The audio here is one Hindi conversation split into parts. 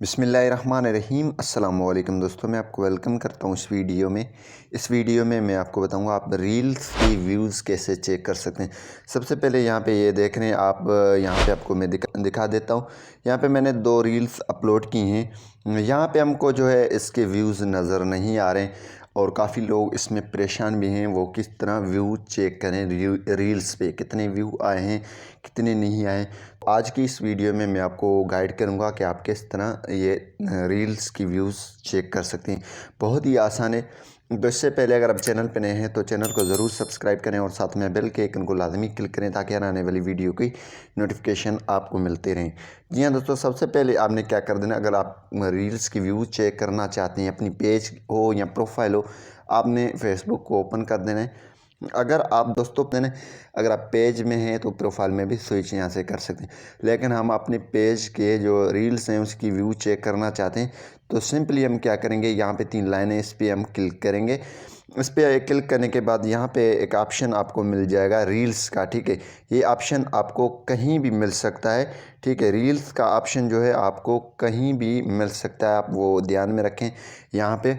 बिस्मिल्लाहिर्रहमानिर्रहीम अस्सलामुअलैकुम दोस्तों, मैं आपको वेलकम करता हूँ इस वीडियो में मैं आपको बताऊँगा आप रील्स की व्यूज़ कैसे चेक कर सकते हैं। सबसे पहले यहाँ पे ये देख रहे हैं आप, यहाँ पे आपको मैं दिखा देता हूँ। यहाँ पे मैंने 2 रील्स अपलोड की हैं। यहाँ पे हमको जो है इसके व्यूज़ नज़र नहीं आ रहे हैं और काफ़ी लोग इसमें परेशान भी हैं। वो किस तरह व्यू चेक करें, रील्स पे कितने व्यू आए हैं, कितने नहीं आए। आज की इस वीडियो में मैं आपको गाइड करूंगा कि आप किस तरह ये रील्स की व्यूज़ चेक कर सकते हैं। बहुत ही आसान है। तो इससे पहले अगर आप चैनल पर नए हैं तो चैनल को ज़रूर सब्सक्राइब करें और साथ में बेल के आइकन को लाजमी क्लिक करें ताकि हर आने वाली वीडियो की नोटिफिकेशन आपको मिलते रहें। जी हाँ दोस्तों, सबसे पहले आपने क्या कर देना, अगर आप रील्स की व्यू चेक करना चाहते हैं, अपनी पेज हो या प्रोफाइल हो, आपने फेसबुक को ओपन कर देना है। अगर आप दोस्तों अगर आप पेज में हैं तो प्रोफाइल में भी स्विच यहाँ से कर सकते हैं, लेकिन हम अपने पेज के जो रील्स हैं उसकी व्यू चेक करना चाहते हैं तो सिंपली हम क्या करेंगे, यहाँ पे 3 लाइनें, इस पर हम क्लिक करेंगे। इस पर क्लिक करने के बाद यहाँ पे एक ऑप्शन आपको मिल जाएगा रील्स का। ठीक है, ये ऑप्शन आपको कहीं भी मिल सकता है। ठीक है, रील्स का ऑप्शन जो है आपको कहीं भी मिल सकता है, आप वो ध्यान में रखें। यहाँ पे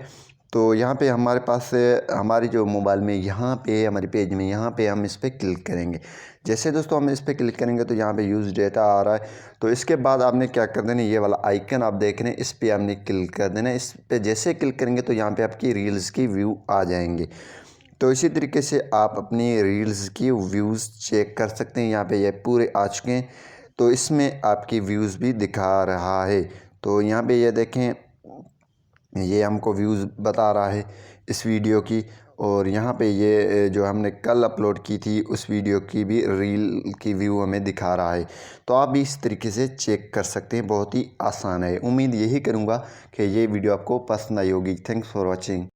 तो यहाँ पे हमारे पास हमारी जो मोबाइल में यहाँ पे हमारे पेज में यहाँ पे हम इस पर क्लिक करेंगे। जैसे दोस्तों हम इस पर क्लिक करेंगे तो यहाँ पे यूज़ डेटा आ रहा है। तो इसके बाद आपने क्या कर देना, ये वाला आइकन आप देख रहे हैं, इस पर आपने क्लिक कर देना। इस पर जैसे क्लिक करेंगे तो यहाँ पे आपकी रील्स की व्यू आ जाएंगे। तो इसी तरीके से आप अपनी रील्स की व्यूज़ चेक कर सकते हैं। यहाँ पे ये पूरे आ चुके हैं तो इसमें आपकी व्यूज़ भी दिखा रहा है। तो यहाँ पे ये देखें, ये हमको व्यूज़ बता रहा है इस वीडियो की। और यहाँ पे ये जो हमने कल अपलोड की थी उस वीडियो की भी रील की व्यू हमें दिखा रहा है। तो आप भी इस तरीके से चेक कर सकते हैं, बहुत ही आसान है। उम्मीद यही करूँगा कि ये वीडियो आपको पसंद आई होगी। Thanks for watching.